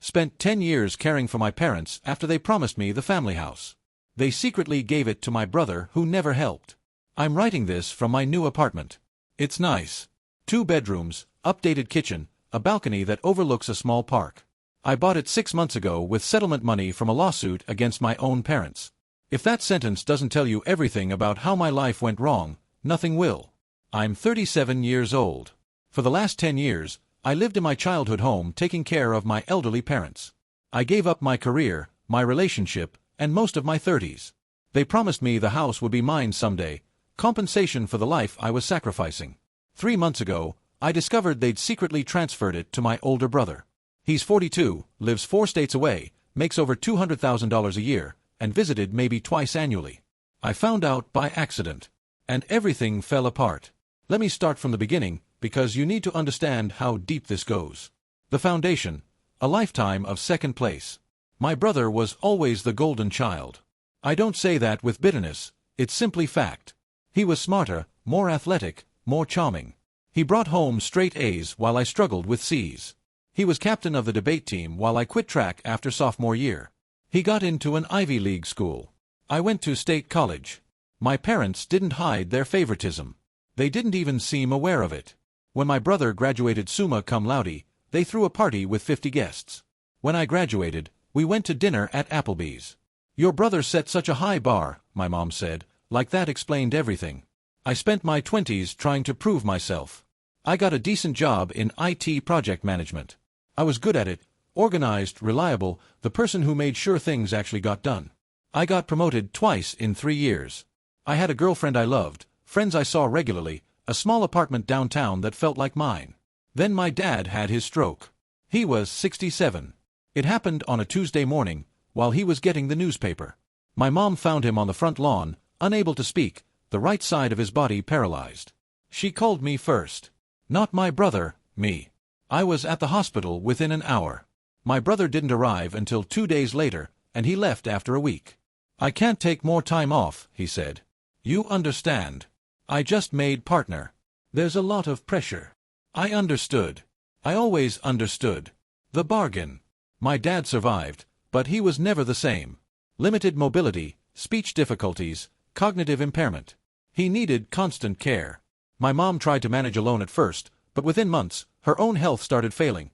Spent 10 years caring for my parents after they promised me the family house. They secretly gave it to my brother who never helped. I'm writing this from my new apartment. It's nice. 2 bedrooms, updated kitchen, a balcony that overlooks a small park. I bought it 6 months ago with settlement money from a lawsuit against my own parents. If that sentence doesn't tell you everything about how my life went wrong, nothing will. I'm 37 years old. For the last 10 years, I lived in my childhood home taking care of my elderly parents. I gave up my career, my relationship, and most of my 30s. They promised me the house would be mine someday, compensation for the life I was sacrificing. 3 months ago, I discovered they'd secretly transferred it to my older brother. He's 42, lives 4 states away, makes over $200,000 a year, and visited maybe twice annually. I found out by accident. And everything fell apart. Let me start from the beginning, because you need to understand how deep this goes. The foundation, a lifetime of second place. My brother was always the golden child. I don't say that with bitterness, it's simply fact. He was smarter, more athletic, more charming. He brought home straight A's while I struggled with C's. He was captain of the debate team while I quit track after sophomore year. He got into an Ivy League school. I went to state college. My parents didn't hide their favoritism. They didn't even seem aware of it. When my brother graduated summa cum laude, they threw a party with 50 guests. When I graduated, we went to dinner at Applebee's. Your brother set such a high bar, my mom said, like that explained everything. I spent my 20s trying to prove myself. I got a decent job in IT project management. I was good at it, organized, reliable, the person who made sure things actually got done. I got promoted twice in 3 years. I had a girlfriend I loved, friends I saw regularly, a small apartment downtown that felt like mine. Then my dad had his stroke. He was 67. It happened on a Tuesday morning, while he was getting the newspaper. My mom found him on the front lawn, unable to speak, the right side of his body paralyzed. She called me first. Not my brother, me. I was at the hospital within an hour. My brother didn't arrive until 2 days later, and he left after a week. I can't take more time off, he said. You understand. I just made partner. There's a lot of pressure. I understood. I always understood. The bargain. My dad survived, but he was never the same. Limited mobility, speech difficulties, cognitive impairment. He needed constant care. My mom tried to manage alone at first, but within months, her own health started failing.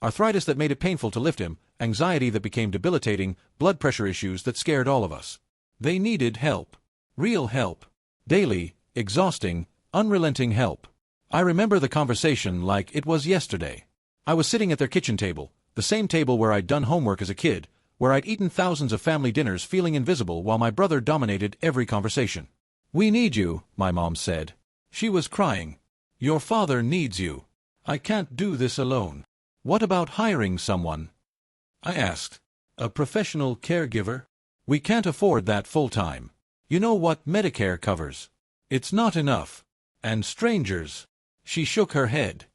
Arthritis that made it painful to lift him, anxiety that became debilitating, blood pressure issues that scared all of us. They needed help. Real help. Daily, exhausting, unrelenting help. I remember the conversation like it was yesterday. I was sitting at their kitchen table, the same table where I'd done homework as a kid, where I'd eaten thousands of family dinners feeling invisible while my brother dominated every conversation. We need you, my mom said. She was crying. Your father needs you. I can't do this alone. What about hiring someone? I asked. A professional caregiver? We can't afford that full-time. You know what Medicare covers. It's not enough. And strangers. She shook her head.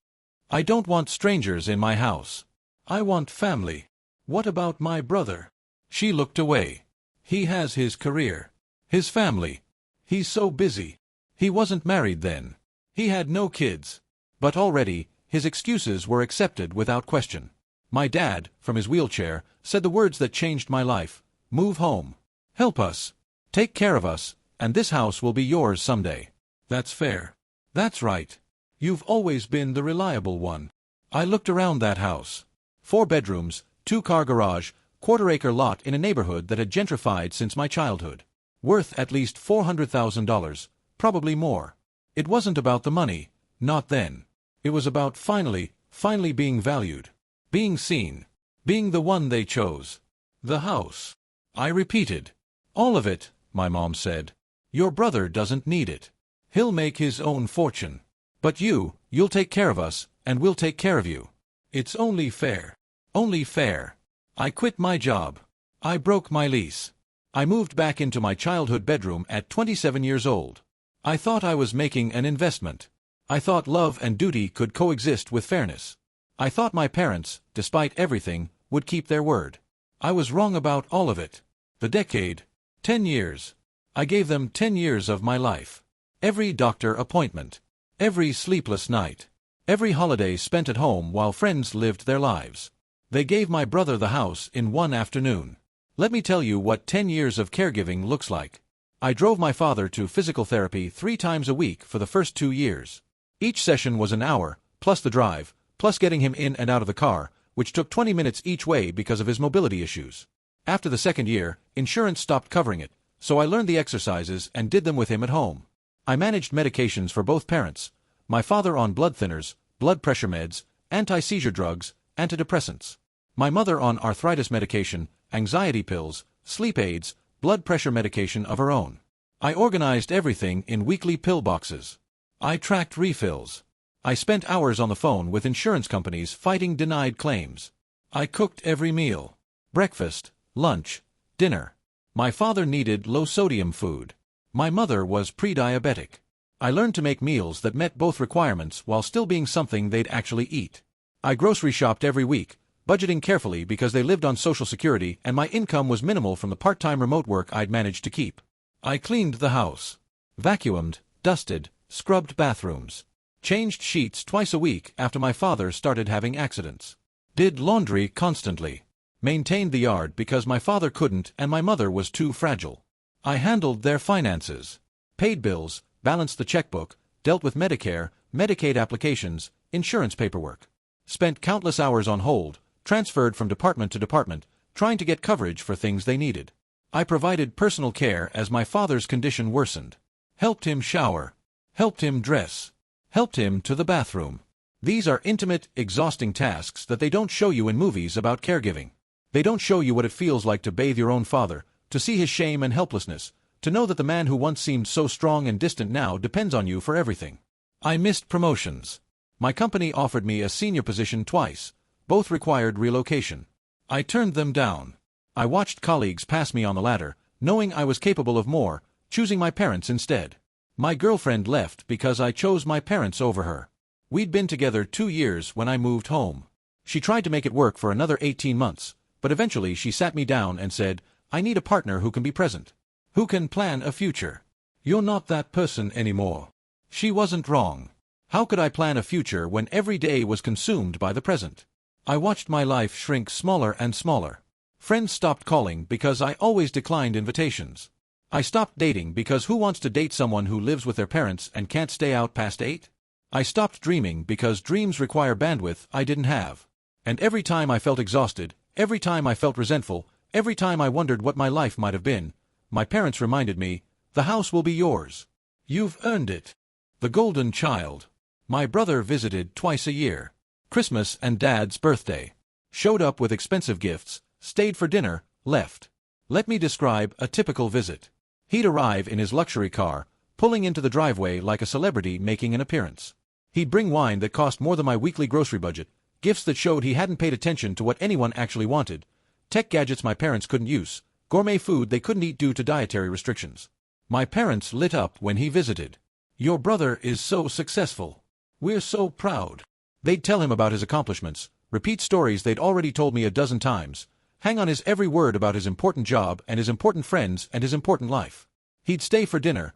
I don't want strangers in my house. I want family. What about my brother? She looked away. He has his career. His family. He's so busy. He wasn't married then. He had no kids. But already, his excuses were accepted without question. My dad, from his wheelchair, said the words that changed my life. Move home. Help us. Take care of us, and this house will be yours someday. That's fair. That's right. You've always been the reliable one. I looked around that house. 4 bedrooms, 2-car garage, quarter-acre lot in a neighborhood that had gentrified since my childhood. Worth at least $400,000, probably more. It wasn't about the money, not then. It was about finally being valued. Being seen. Being the one they chose. The house. I repeated. All of it, my mom said. Your brother doesn't need it. He'll make his own fortune. But you'll take care of us, and we'll take care of you. It's only fair. Only fair. I quit my job. I broke my lease. I moved back into my childhood bedroom at 27 years old. I thought I was making an investment. I thought love and duty could coexist with fairness. I thought my parents, despite everything, would keep their word. I was wrong about all of it. The decade. 10 years. I gave them 10 years of my life. Every doctor appointment. Every sleepless night. Every holiday spent at home while friends lived their lives. They gave my brother the house in one afternoon. Let me tell you what 10 years of caregiving looks like. I drove my father to physical therapy 3 times a week for the first 2 years. Each session was an hour, plus the drive, plus getting him in and out of the car, which took 20 minutes each way because of his mobility issues. After the second year, insurance stopped covering it, so I learned the exercises and did them with him at home. I managed medications for both parents, my father on blood thinners, blood pressure meds, anti-seizure drugs, antidepressants. My mother on arthritis medication, anxiety pills, sleep aids, blood pressure medication of her own. I organized everything in weekly pill boxes. I tracked refills. I spent hours on the phone with insurance companies fighting denied claims. I cooked every meal. Breakfast, lunch, dinner. My father needed low-sodium food. My mother was pre-diabetic. I learned to make meals that met both requirements while still being something they'd actually eat. I grocery shopped every week, budgeting carefully because they lived on Social Security and my income was minimal from the part-time remote work I'd managed to keep. I cleaned the house. Vacuumed, dusted, scrubbed bathrooms. Changed sheets twice a week after my father started having accidents. Did laundry constantly. Maintained the yard because my father couldn't and my mother was too fragile. I handled their finances. Paid bills, balanced the checkbook, dealt with Medicare, Medicaid applications, insurance paperwork. Spent countless hours on hold, transferred from department to department, trying to get coverage for things they needed. I provided personal care as my father's condition worsened. Helped him shower. Helped him dress. Helped him to the bathroom. These are intimate, exhausting tasks that they don't show you in movies about caregiving. They don't show you what it feels like to bathe your own father, to see his shame and helplessness, to know that the man who once seemed so strong and distant now depends on you for everything. I missed promotions. My company offered me a senior position twice. Both required relocation. I turned them down. I watched colleagues pass me on the ladder, knowing I was capable of more, choosing my parents instead. My girlfriend left because I chose my parents over her. We'd been together 2 years when I moved home. She tried to make it work for another 18 months, but eventually she sat me down and said, "I need a partner who can be present. Who can plan a future. You're not that person anymore." She wasn't wrong. How could I plan a future when every day was consumed by the present? I watched my life shrink smaller and smaller. Friends stopped calling because I always declined invitations. I stopped dating because who wants to date someone who lives with their parents and can't stay out past 8? I stopped dreaming because dreams require bandwidth I didn't have. And every time I felt exhausted, every time I felt resentful, every time I wondered what my life might have been, my parents reminded me, "The house will be yours. You've earned it." The golden child. My brother visited twice a year. Christmas and Dad's birthday. Showed up with expensive gifts, stayed for dinner, left. Let me describe a typical visit. He'd arrive in his luxury car, pulling into the driveway like a celebrity making an appearance. He'd bring wine that cost more than my weekly grocery budget, gifts that showed he hadn't paid attention to what anyone actually wanted, tech gadgets my parents couldn't use, gourmet food they couldn't eat due to dietary restrictions. My parents lit up when he visited. "Your brother is so successful. We're so proud." They'd tell him about his accomplishments, repeat stories they'd already told me a dozen times, hang on his every word about his important job and his important friends and his important life. He'd stay for dinner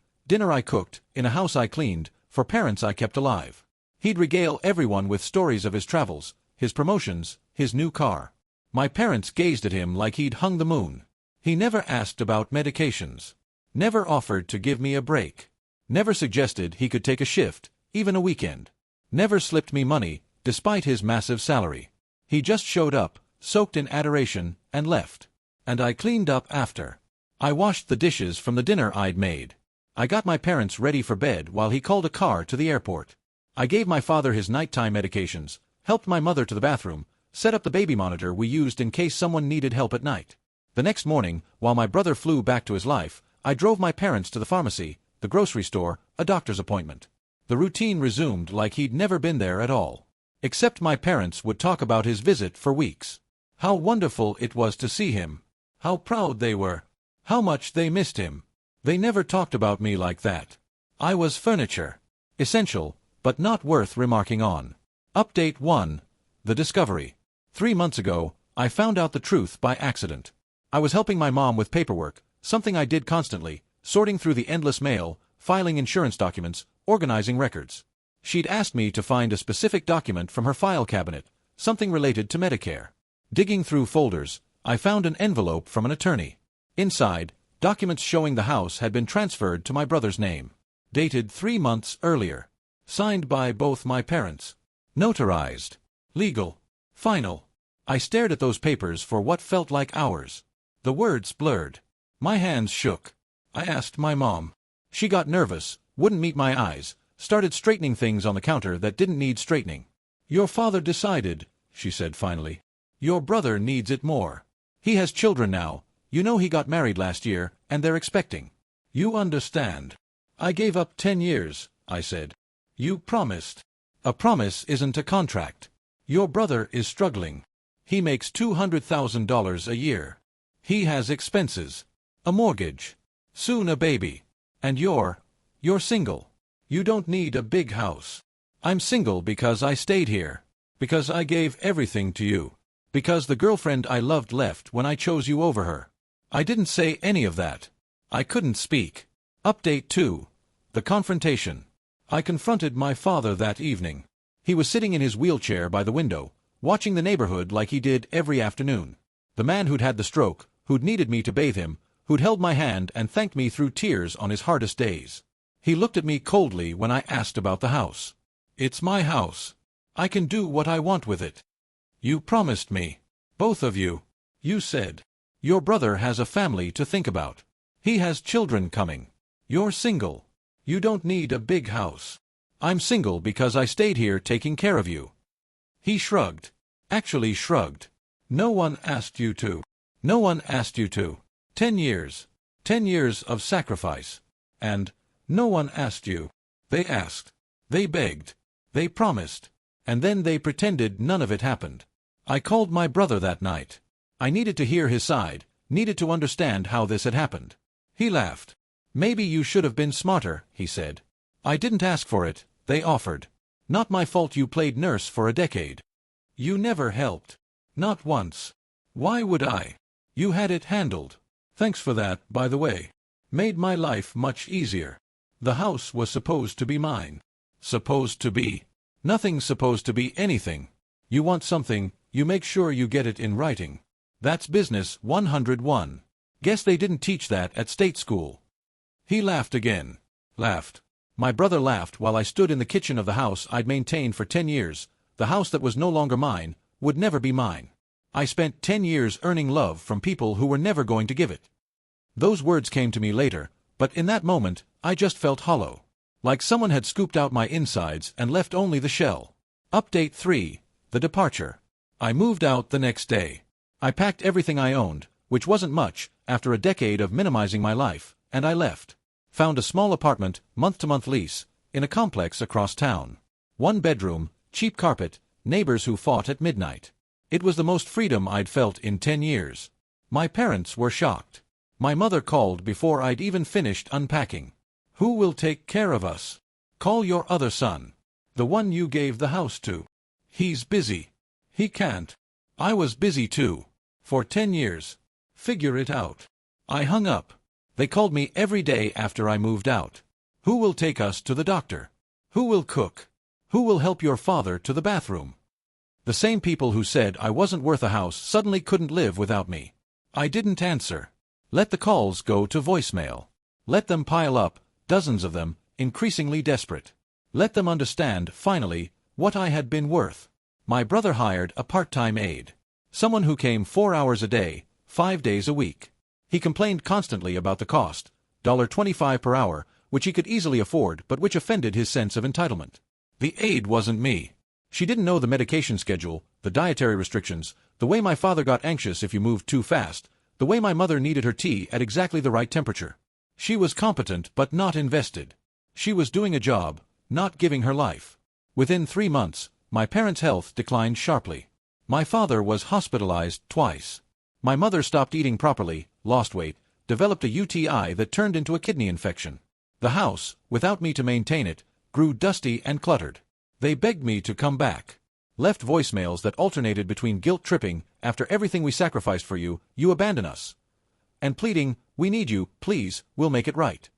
I cooked, in a house I cleaned, for parents I kept alive. He'd regale everyone with stories of his travels, his promotions, his new car. My parents gazed at him like he'd hung the moon. He never asked about medications. Never offered to give me a break. Never suggested he could take a shift, even a weekend. Never slipped me money, despite his massive salary. He just showed up, soaked in adoration, and left. And I cleaned up after. I washed the dishes from the dinner I'd made. I got my parents ready for bed while he called a car to the airport. I gave my father his nighttime medications, helped my mother to the bathroom, set up the baby monitor we used in case someone needed help at night. The next morning, while my brother flew back to his life, I drove my parents to the pharmacy, the grocery store, a doctor's appointment. The routine resumed like he'd never been there at all. Except my parents would talk about his visit for weeks. How wonderful it was to see him. How proud they were. How much they missed him. They never talked about me like that. I was furniture. Essential, but not worth remarking on. Update 1. The discovery. 3 months ago, I found out the truth by accident. I was helping my mom with paperwork, something I did constantly, sorting through the endless mail, filing insurance documents, organizing records. She'd asked me to find a specific document from her file cabinet, something related to Medicare. Digging through folders, I found an envelope from an attorney. Inside, documents showing the house had been transferred to my brother's name. Dated 3 months earlier. Signed by both my parents. Notarized. Legal. Final. I stared at those papers for what felt like hours. The words blurred. My hands shook. I asked my mom. She got nervous, wouldn't meet my eyes, started straightening things on the counter that didn't need straightening. "Your father decided," she said finally. "Your brother needs it more. He has children now. You know he got married last year, and they're expecting. You understand." "I gave up 10 years," I said. "You promised." "A promise isn't a contract. Your brother is struggling. He makes $200,000 a year. He has expenses. A mortgage. Soon a baby. And you're single. You don't need a big house. I'm single because I stayed here. Because I gave everything to you. Because the girlfriend I loved left when I chose you over her." I didn't say any of that. I couldn't speak. Update 2. The confrontation. I confronted my father that evening. He was sitting in his wheelchair by the window, watching the neighborhood like he did every afternoon. The man who'd had the stroke, who'd needed me to bathe him, who'd held my hand and thanked me through tears on his hardest days. He looked at me coldly when I asked about the house. "It's my house. I can do what I want with it. You promised me. Both of you. You said. Your brother has a family to think about. He has children coming. You're single. You don't need a big house. I'm single because I stayed here taking care of you." He shrugged. Actually shrugged. "No one asked you to. No one asked you to. 10 years. 10 years of sacrifice. And no one asked you. They asked. They begged. They promised. And then they pretended none of it happened." I called my brother that night. I needed to hear his side, needed to understand how this had happened. He laughed. "Maybe you should have been smarter," he said. "I didn't ask for it, they offered. Not my fault you played nurse for a decade. You never helped. Not once. Why would I? You had it handled. Thanks for that, by the way. Made my life much easier. The house was supposed to be mine." Supposed to be. Nothing's supposed to be anything. You want something, you make sure you get it in writing. That's business 101. Guess they didn't teach that at state school. He laughed again. Laughed. My brother laughed while I stood in the kitchen of the house I'd maintained for 10 years, the house that was no longer mine, would never be mine. I spent 10 years earning love from people who were never going to give it. Those words came to me later, but in that moment, I just felt hollow. Like someone had scooped out my insides and left only the shell. Update 3. The departure. I moved out the next day. I packed everything I owned, which wasn't much, after a decade of minimizing my life, and I left. Found a small apartment, month-to-month lease, in a complex across town. 1 bedroom, cheap carpet, neighbors who fought at midnight. It was the most freedom I'd felt in 10 years. My parents were shocked. My mother called before I'd even finished unpacking. "Who will take care of us? Call your other son. The one you gave the house to. He's busy. He can't." I was busy too. For 10 years. Figure it out. I hung up. They called me every day after I moved out. "Who will take us to the doctor? Who will cook? Who will help your father to the bathroom?" The same people who said I wasn't worth a house suddenly couldn't live without me. I didn't answer. Let the calls go to voicemail. Let them pile up, dozens of them, increasingly desperate. Let them understand, finally, what I had been worth. My brother hired a part-time aide. Someone who came 4 hours a day, 5 days a week. He complained constantly about the cost, $25 per hour, which he could easily afford but which offended his sense of entitlement. The aide wasn't me. She didn't know the medication schedule, the dietary restrictions, the way my father got anxious if you moved too fast, the way my mother needed her tea at exactly the right temperature. She was competent but not invested. She was doing a job, not giving her life. Within 3 months, my parents' health declined sharply. My father was hospitalized twice. My mother stopped eating properly, lost weight, developed a UTI that turned into a kidney infection. The house, without me to maintain it, grew dusty and cluttered. They begged me to come back. Left voicemails that alternated between guilt-tripping, "After everything we sacrificed for you, you abandon us," and pleading, "We need you, please, we'll make it right."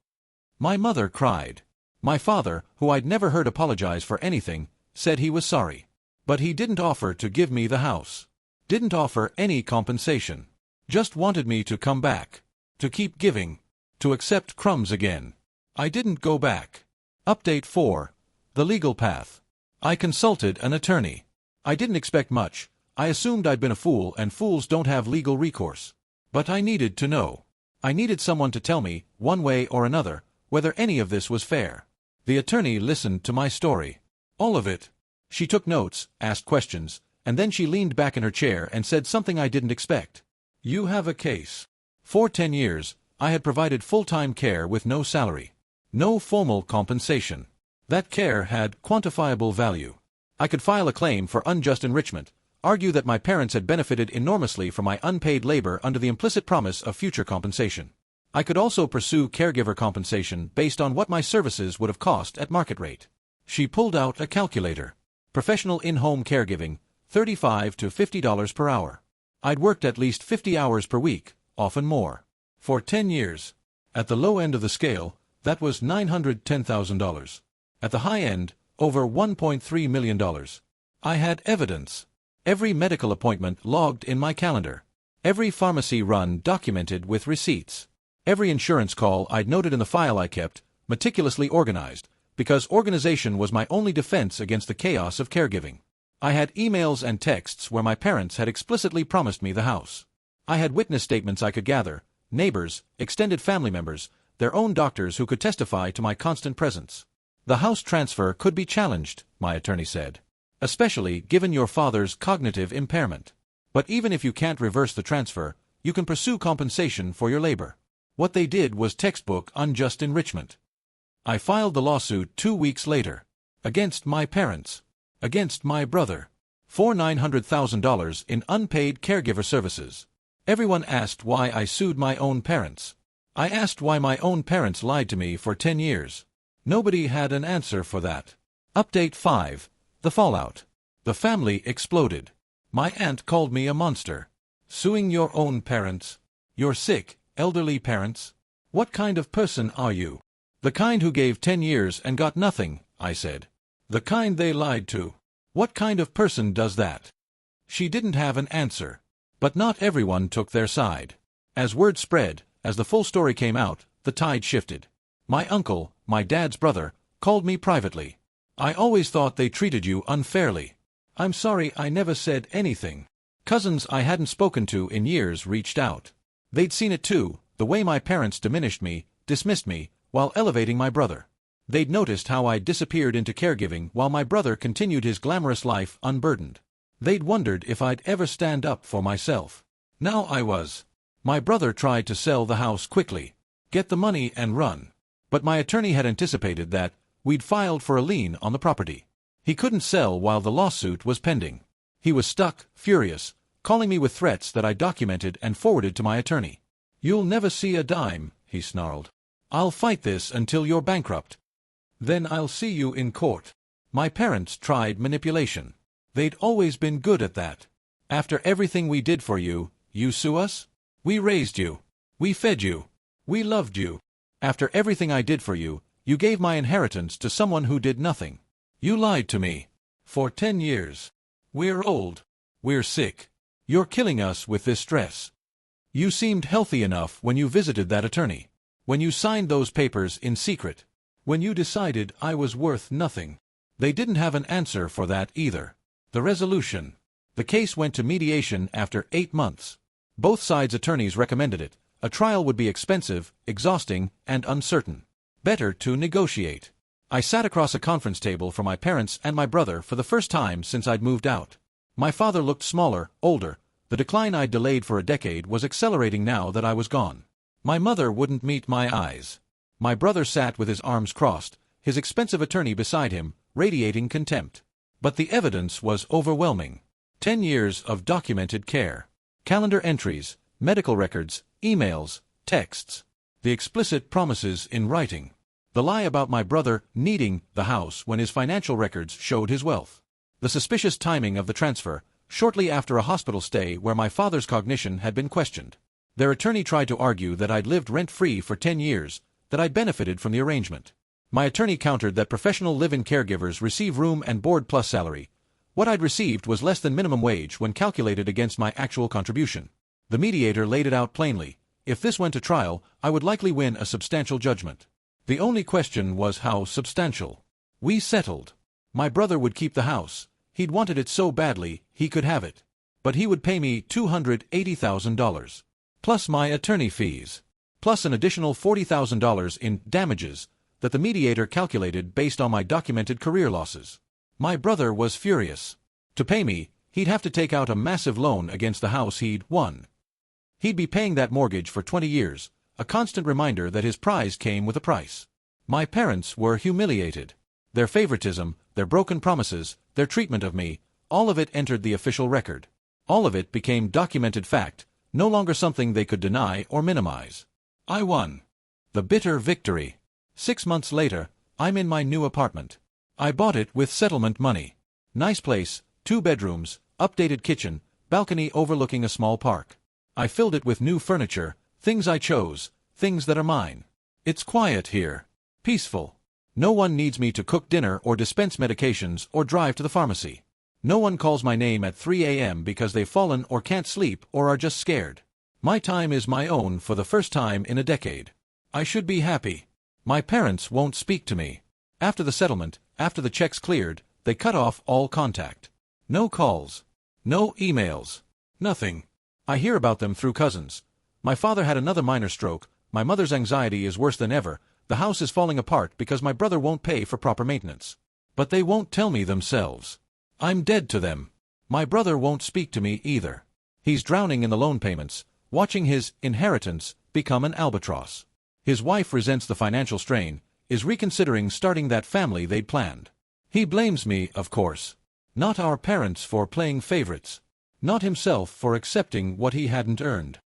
My mother cried. My father, who I'd never heard apologize for anything, said he was sorry. But he didn't offer to give me the house. Didn't offer any compensation. Just wanted me to come back. To keep giving. To accept crumbs again. I didn't go back. Update 4. The legal path. I consulted an attorney. I didn't expect much. I assumed I'd been a fool and fools don't have legal recourse. But I needed to know. I needed someone to tell me, one way or another, whether any of this was fair. The attorney listened to my story. All of it. She took notes, asked questions, and then she leaned back in her chair and said something I didn't expect. You have a case. For 10 years, I had provided full-time care with no salary. No formal compensation. That care had quantifiable value. I could file a claim for unjust enrichment, argue that my parents had benefited enormously from my unpaid labor under the implicit promise of future compensation. I could also pursue caregiver compensation based on what my services would have cost at market rate. She pulled out a calculator. Professional in-home caregiving, $35 to $50 per hour. I'd worked at least 50 hours per week, often more. For 10 years. At the low end of the scale, that was $910,000. At the high end, over $1.3 million. I had evidence. Every medical appointment logged in my calendar. Every pharmacy run documented with receipts. Every insurance call I'd noted in the file I kept, meticulously organized, because organization was my only defense against the chaos of caregiving. I had emails and texts where my parents had explicitly promised me the house. I had witness statements I could gather, neighbors, extended family members, their own doctors who could testify to my constant presence. The house transfer could be challenged, my attorney said. Especially given your father's cognitive impairment. But even if you can't reverse the transfer, you can pursue compensation for your labor. What they did was textbook unjust enrichment. I filed the lawsuit 2 weeks later. Against my parents. Against my brother. For $900,000 in unpaid caregiver services. Everyone asked why I sued my own parents. I asked why my own parents lied to me for 10 years. Nobody had an answer for that. Update 5. The fallout. The family exploded. My aunt called me a monster. Suing your own parents? Your sick, elderly parents? What kind of person are you? The kind who gave 10 years and got nothing, I said. The kind they lied to. What kind of person does that? She didn't have an answer. But not everyone took their side. As word spread, as the full story came out, the tide shifted. My uncle, my dad's brother, called me privately. I always thought they treated you unfairly. I'm sorry I never said anything. Cousins I hadn't spoken to in years reached out. They'd seen it too, the way my parents diminished me, dismissed me, while elevating my brother. They'd noticed how I disappeared into caregiving while my brother continued his glamorous life unburdened. They'd wondered if I'd ever stand up for myself. Now I was. My brother tried to sell the house quickly. Get the money and run. But my attorney had anticipated that we'd filed for a lien on the property. He couldn't sell while the lawsuit was pending. He was stuck, furious, calling me with threats that I documented and forwarded to my attorney. You'll never see a dime, he snarled. I'll fight this until you're bankrupt. Then I'll see you in court. My parents tried manipulation. They'd always been good at that. After everything we did for you, you sue us? We raised you. We fed you. We loved you. After everything I did for you, you gave my inheritance to someone who did nothing. You lied to me. For 10 years. We're old. We're sick. You're killing us with this stress. You seemed healthy enough when you visited that attorney. When you signed those papers in secret. When you decided I was worth nothing. They didn't have an answer for that either. The resolution. The case went to mediation after 8 months. Both sides' attorneys recommended it. A trial would be expensive, exhausting, and uncertain. Better to negotiate. I sat across a conference table from my parents and my brother for the first time since I'd moved out. My father looked smaller, older. The decline I'd delayed for a decade was accelerating now that I was gone. My mother wouldn't meet my eyes. My brother sat with his arms crossed, his expensive attorney beside him, radiating contempt. But the evidence was overwhelming. 10 years of documented care. Calendar entries, medical records, emails, texts. The explicit promises in writing. The lie about my brother needing the house when his financial records showed his wealth. The suspicious timing of the transfer, shortly after a hospital stay where my father's cognition had been questioned. Their attorney tried to argue that I'd lived rent-free for 10 years, that I'd benefited from the arrangement. My attorney countered that professional live-in caregivers receive room and board plus salary, What I'd received was less than minimum wage when calculated against my actual contribution. The mediator laid it out plainly. If this went to trial, I would likely win a substantial judgment. The only question was how substantial. We settled. My brother would keep the house. He'd wanted it so badly, he could have it. But he would pay me $280,000. Plus my attorney fees. Plus an additional $40,000 in damages that the mediator calculated based on my documented career losses. My brother was furious. To pay me, he'd have to take out a massive loan against the house he'd won. He'd be paying that mortgage for 20 years, a constant reminder that his prize came with a price. My parents were humiliated. Their favoritism, their broken promises, their treatment of me, all of it entered the official record. All of it became documented fact, no longer something they could deny or minimize. I won. The bitter victory. 6 months later, I'm in my new apartment. I bought it with settlement money. Nice place, 2 bedrooms, updated kitchen, balcony overlooking a small park. I filled it with new furniture, things I chose, things that are mine. It's quiet here. Peaceful. No one needs me to cook dinner or dispense medications or drive to the pharmacy. No one calls my name at 3 a.m. because they've fallen or can't sleep or are just scared. My time is my own for the first time in a decade. I should be happy. My parents won't speak to me. After the settlement, after the checks cleared, they cut off all contact. No calls. No emails. Nothing. I hear about them through cousins. My father had another minor stroke, my mother's anxiety is worse than ever, the house is falling apart because my brother won't pay for proper maintenance. But they won't tell me themselves. I'm dead to them. My brother won't speak to me either. He's drowning in the loan payments, watching his inheritance become an albatross. His wife resents the financial strain, is reconsidering starting that family they'd planned. He blames me, of course. Not our parents for playing favorites. Not himself for accepting what he hadn't earned.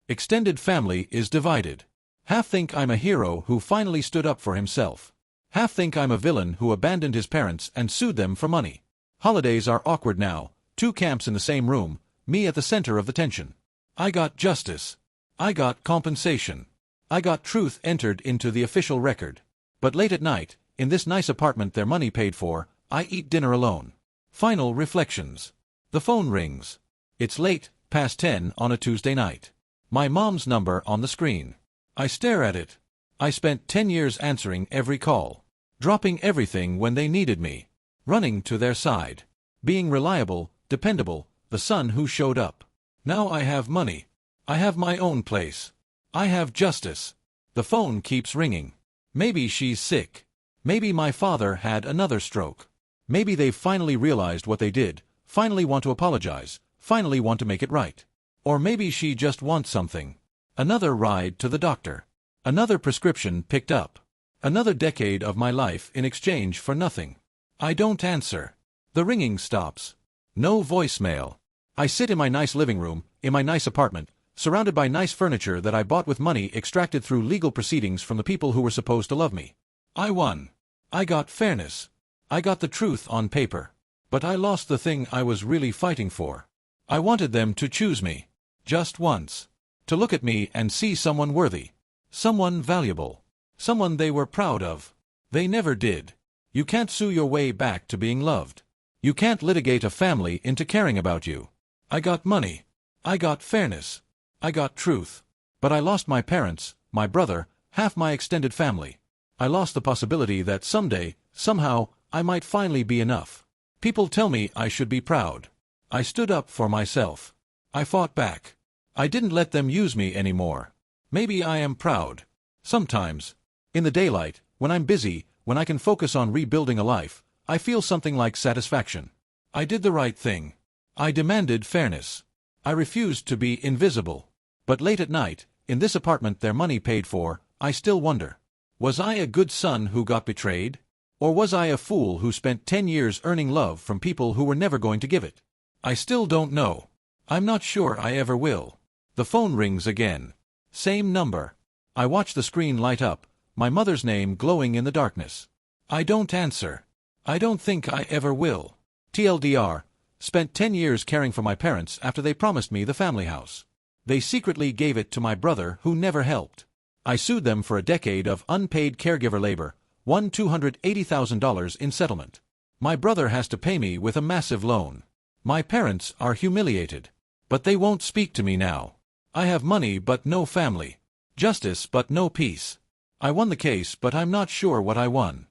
Extended family is divided. Half think I'm a hero who finally stood up for himself. Half think I'm a villain who abandoned his parents and sued them for money. Holidays are awkward now, 2 camps in the same room, me at the center of the tension. I got justice. I got compensation. I got truth entered into the official record. But late at night, in this nice apartment their money paid for, I eat dinner alone. Final reflections. The phone rings. It's late, past 10 on a Tuesday night. My mom's number on the screen. I stare at it. I spent 10 years answering every call. Dropping everything when they needed me. Running to their side. Being reliable, dependable, the son who showed up. Now I have money. I have my own place. I have justice. The phone keeps ringing. Maybe she's sick. Maybe my father had another stroke. Maybe they've finally realized what they did, finally want to apologize, finally want to make it right. Or maybe she just wants something. Another ride to the doctor. Another prescription picked up. Another decade of my life in exchange for nothing. I don't answer. The ringing stops. No voicemail. I sit in my nice living room, in my nice apartment, surrounded by nice furniture that I bought with money extracted through legal proceedings from the people who were supposed to love me. I won. I got fairness. I got the truth on paper. But I lost the thing I was really fighting for. I wanted them to choose me. Just once. To look at me and see someone worthy. Someone valuable. Someone they were proud of. They never did. You can't sue your way back to being loved. You can't litigate a family into caring about you. I got money. I got fairness. I got truth. But I lost my parents, my brother, half my extended family. I lost the possibility that someday, somehow, I might finally be enough. People tell me I should be proud. I stood up for myself. I fought back. I didn't let them use me anymore. Maybe I am proud. Sometimes. In the daylight, when I'm busy, when I can focus on rebuilding a life, I feel something like satisfaction. I did the right thing. I demanded fairness. I refused to be invisible. But late at night, in this apartment their money paid for, I still wonder. Was I a good son who got betrayed? Or was I a fool who spent 10 years earning love from people who were never going to give it? I still don't know. I'm not sure I ever will. The phone rings again. Same number. I watch the screen light up, my mother's name glowing in the darkness. I don't answer. I don't think I ever will. TLDR, spent 10 years caring for my parents after they promised me the family house. They secretly gave it to my brother who never helped. I sued them for a decade of unpaid caregiver labor, won $280,000 in settlement. My brother has to pay me with a massive loan. My parents are humiliated. But they won't speak to me now. I have money but no family. Justice but no peace. I won the case but I'm not sure what I won.